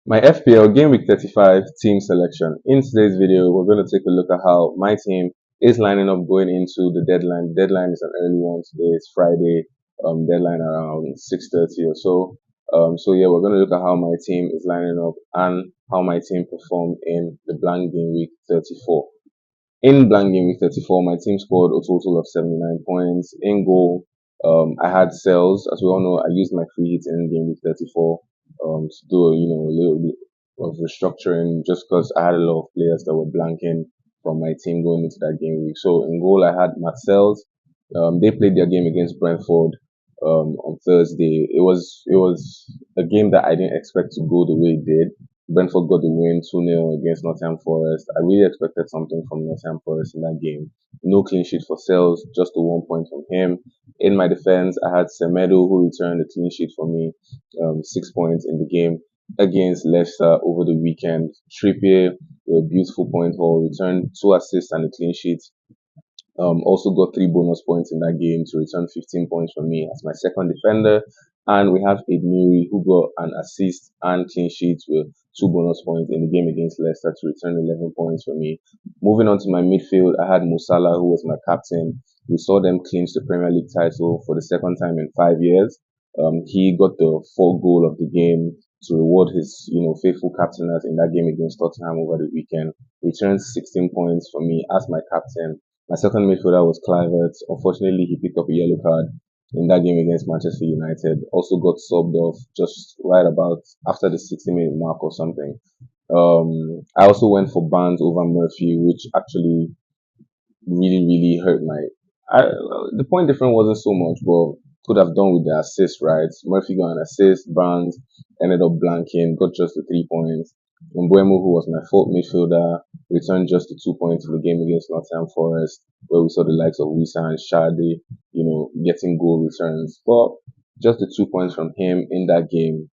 My FPL Game Week 35 team selection. In today's video, we're going to take a look at how my team is lining up going into the deadline. The deadline is an early one today. It's Friday. Deadline around 6:30 or so. So yeah, we're going to look at how my team is lining up and how my team performed in the blank game week 34. In blank game week 34, my team scored a total of 79 points. In goal, I had sales. As we all know, I used my free hits in game week 34 to do a little bit of restructuring just because I had a lot of players that were blanking from my team going into that game week. So in goal, I had Marcel's. They played their game against Brentford on Thursday. It was a game that I didn't expect to go the way it did. Brentford got the win 2-0 against Nottingham Forest. I really expected something from Nottingham Forest in that game. No clean sheet for Sales, just a 1 point from him. In my defense, I had Semedo who returned a clean sheet for me, 6 points in the game against Leicester over the weekend. Trippier, a beautiful point haul, returned 2 assists and a clean sheet. Also got 3 bonus points in that game to return 15 points for me as my second defender. And we have Ednuri who got an assist and clean sheet with 2 bonus points in the game against Leicester to return 11 points for me. Moving on to my midfield, I had Musala who was my captain. We saw them clinch the Premier League title for the second time in 5 years. He got the fourth goal of the game to reward his, faithful captainers in that game against Tottenham over the weekend. Returned 16 points for me as my captain. My second midfielder was Clivert. Unfortunately, he picked up a yellow card in that game against Manchester United. Also got subbed off just right about after the 60-minute mark or something. I also went for Barnes over Murphy, which actually really hurt my. The point difference wasn't so much, but could have done with the assist, right? Murphy got an assist. Barnes ended up blanking, got just the 3 points. Mbeumo, who was my fourth midfielder, returned just the 2 points in the game against Nottingham Forest, where we saw the likes of Wisa and Shadi, getting goal returns. But just the 2 points from him in that game.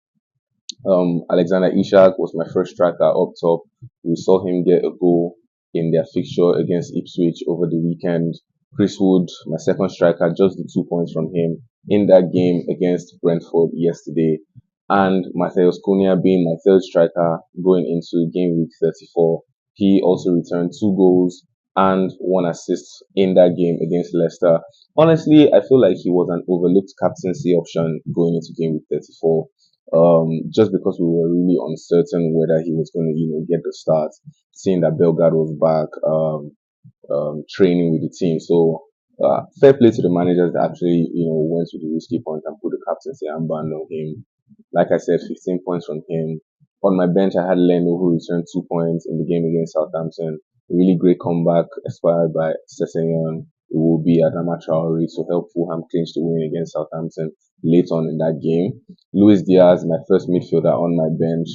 Alexander Isak was my first striker up top. We saw him get a goal in their fixture against Ipswich over the weekend. Chris Wood, my second striker, just the 2 points from him in that game against Brentford yesterday. And Matheus Cunha being my third striker going into game week 34. He also returned 2 goals and 1 assist in that game against Leicester. Honestly, I feel like he was an overlooked captaincy option going into game week 34. Just because we were really uncertain whether he was going to, get the start, seeing that Belgrade was back, training with the team. So, fair play to the managers that actually, went with the risky point and put the captaincy armband on him. Like I said, 15 points from him. On my bench, I had Leno who returned 2 points in the game against Southampton. Really great comeback, inspired by Sessegnon. It will be Adama Traore to help Fulham clinch the win against Southampton late on in that game. Luis Diaz, my first midfielder on my bench,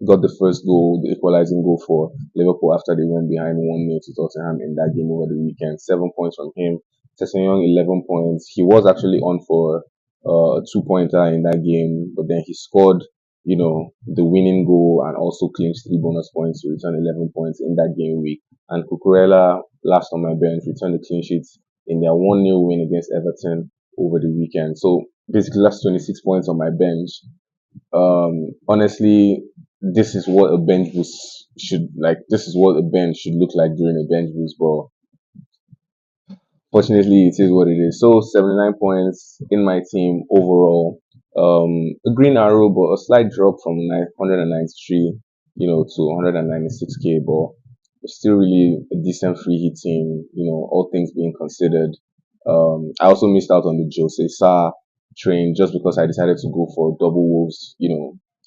got the first goal, the equalizing goal for Liverpool after they went behind 1-0 to Tottenham in that game over the weekend. 7 points from him. Sessegnon, 11 points. He was actually on for a 2-pointer in that game, but then he scored, the winning goal and also clinched 3 bonus points to return 11 points in that game week. And Cucurella, last on my bench, returned the clean sheets in their 1-0 win against Everton over the weekend. So basically, that's 26 points on my bench. Honestly, this is what a bench boost should like. This is what a bench should look like during a bench boost, but fortunately, it is what it is. So 79 points in my team overall. A green arrow, but a slight drop from 193, to 196k, but still really a decent free hit team. All things being considered. I also missed out on the Jose Sa train just because I decided to go for double wolves,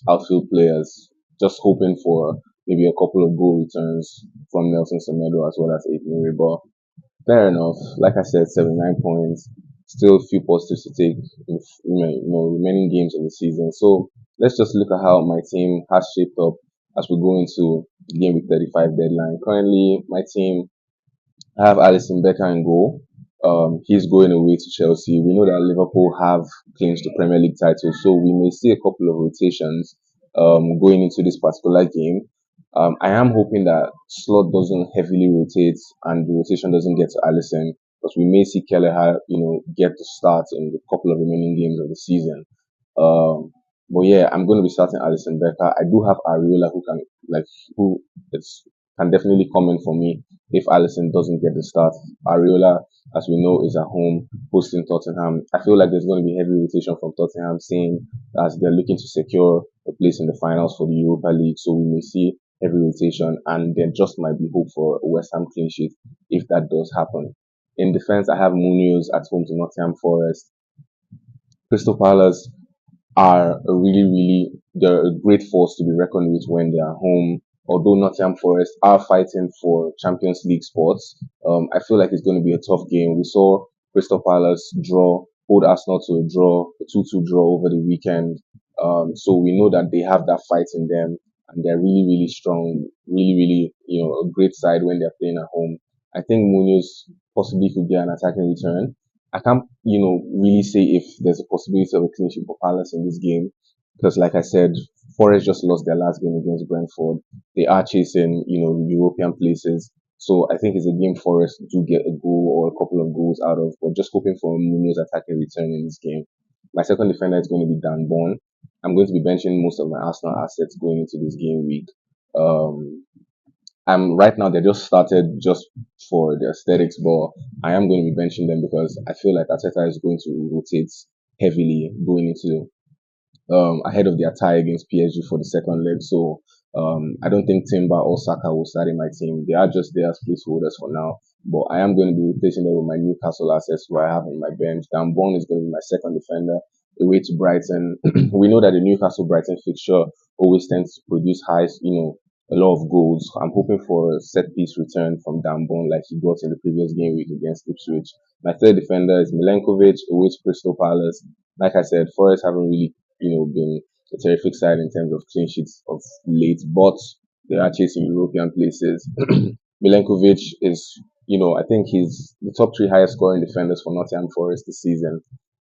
outfield players, just hoping for maybe a couple of goal returns from Nelson Semedo as well as Aiden But fair enough. Like I said, 79 points. Still a few positives to take in remaining games of the season. So let's just look at how my team has shaped up as we go into game week 35 deadline. Currently, my team, I have Alisson Becker in goal. He's going away to Chelsea. We know that Liverpool have clinched the Premier League title, so we may see a couple of rotations going into this particular game. I am hoping that Slot doesn't heavily rotate and the rotation doesn't get to Alisson, because we may see Kelleher, get the start in the couple of remaining games of the season. Um, But yeah, I'm going to be starting Alisson Becker. I do have Ariola who can who it's can definitely come in for me if Alisson doesn't get the start. Ariola, as we know, is at home hosting Tottenham. I feel like there's going to be heavy rotation from Tottenham, seeing as they're looking to secure a place in the finals for the Europa League. So we may see heavy rotation, and there just might be hope for a West Ham clean sheet if that does happen. In defense, I have Munoz at home to Nottingham Forest. Crystal Palace are a they're a great force to be reckoned with when they are home. Although Nottingham Forest are fighting for Champions League spots, I feel like it's going to be a tough game. We saw Crystal Palace hold Arsenal to a draw, a 2-2 draw over the weekend. So we know that they have that fight in them, and they're really strong, really, a great side when they're playing at home. I think Munoz possibly could get an attacking return. I can't, really say if there's a possibility of a clean sheet for Palace in this game because, like I said, Forest just lost their last game against Brentford. They are chasing, European places. So I think it's a game Forest do get a goal or a couple of goals out of, but just hoping for a Munoz attacking return in this game. My second defender is going to be Dan Bourne. I'm going to be benching most of my Arsenal assets going into this game week. Um, right now they just started just for the aesthetics, but I am going to be benching them because I feel like Arteta is going to rotate heavily going into ahead of their tie against PSG for the second leg. So I don't think Timber or Saka will start in my team. They are just there as placeholders for now. But I am going to be replacing them with my Newcastle assets who I have on my bench. Dan Bond is going to be my second defender. Away to Brighton. We know that the Newcastle Brighton fixture always tends to produce high, a lot of goals. I'm hoping for a set piece return from Dan Bond like he got in the previous game week against Ipswich. My third defender is Milenkovic, away to Crystal Palace. Like I said, Forest haven't really been a terrific side in terms of clean sheets of late, but they are chasing European places. Milenkovic is, I think he's the top three highest scoring defenders for Nottingham Forest this season.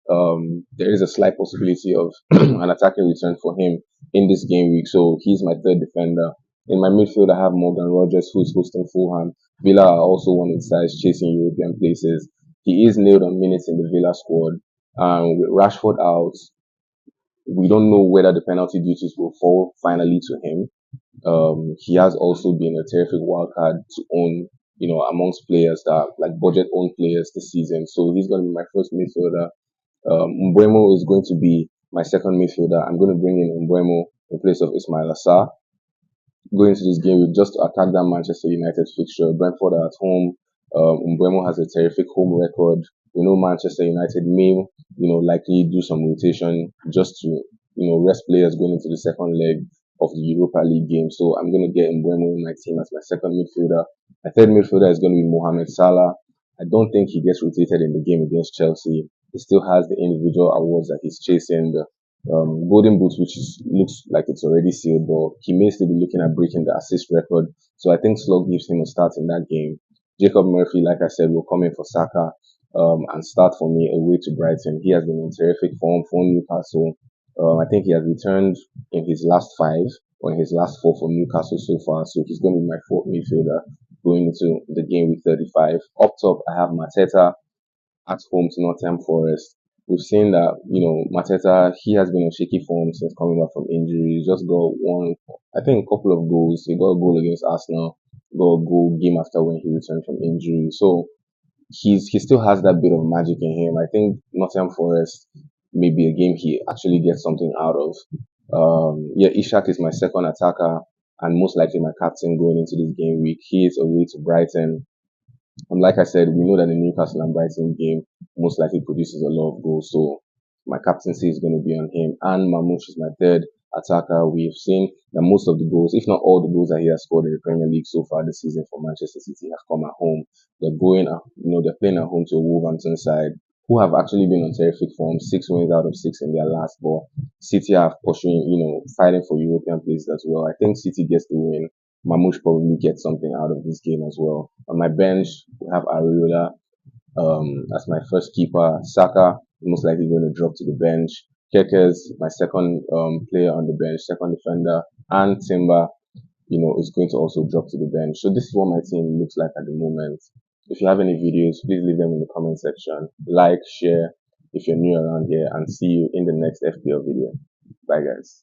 There is a slight possibility of an attacking return for him in this game week, so he's my third defender. In my midfield, I have Morgan Rogers, who's hosting Fulham. Villa are also one of the sides chasing European places. He is nailed on minutes in the Villa squad. With Rashford out, we don't know whether the penalty duties will fall finally to him. He has also been a terrific wildcard to own, amongst players that like budget owned players this season. So he's going to be my first midfielder. Mbeumo is going to be my second midfielder. I'm going to bring in Mbeumo in place of Ismail Assar going into this game just to attack that Manchester United fixture. Brentford are at home. Mbeumo has a terrific home record. We know Manchester United may, likely do some rotation just to, rest players going into the second leg of the Europa League game. So I'm going to get Mbeumo in my team as my second midfielder. My third midfielder is going to be Mohamed Salah. I don't think he gets rotated in the game against Chelsea. He still has the individual awards that he's chasing, the Golden Boot, looks like it's already sealed, but he may still be looking at breaking the assist record. So I think Slot gives him a start in that game. Jacob Murphy, like I said, will come in for Saka and start for me away to Brighton. He has been in terrific form for Newcastle. I think he has returned in his last five or in his last four for Newcastle so far. So he's going to be my fourth midfielder going into the game with 35. Up top, I have Mateta at home to Nottingham Forest. We've seen that, Mateta, he has been on shaky form since coming back from injury. He's just got I think, a couple of goals. He got a goal against Arsenal, got a goal game after when he returned from injury. So he still has that bit of magic in him. I think Nottingham Forest may be a game he actually gets something out of. Yeah, Isak is my second attacker and most likely my captain going into this game week. He is away to Brighton. And like I said, we know that the Newcastle and Brighton game most likely produces a lot of goals. So my captaincy is going to be on him. And Mamouche is my third attacker. We've seen that most of the goals, if not all the goals that he has scored in the Premier League so far this season for Manchester City have come at home. They're playing at home to a Wolverhampton side who have actually been on terrific form, 6 wins out of 6 in their last ball. City are pursuing, fighting for European places as well. I think City gets the win. Mamouche probably gets something out of this game as well. On my bench, we have Ariola as my first keeper. Saka most likely going to drop to the bench. Kekes, my second player on the bench, second defender, and Timber, is going to also drop to the bench. So this is what my team looks like at the moment. If you have any videos, please leave them in the comment section. Like, share if you're new around here, and see you in the next FPL video. Bye, guys.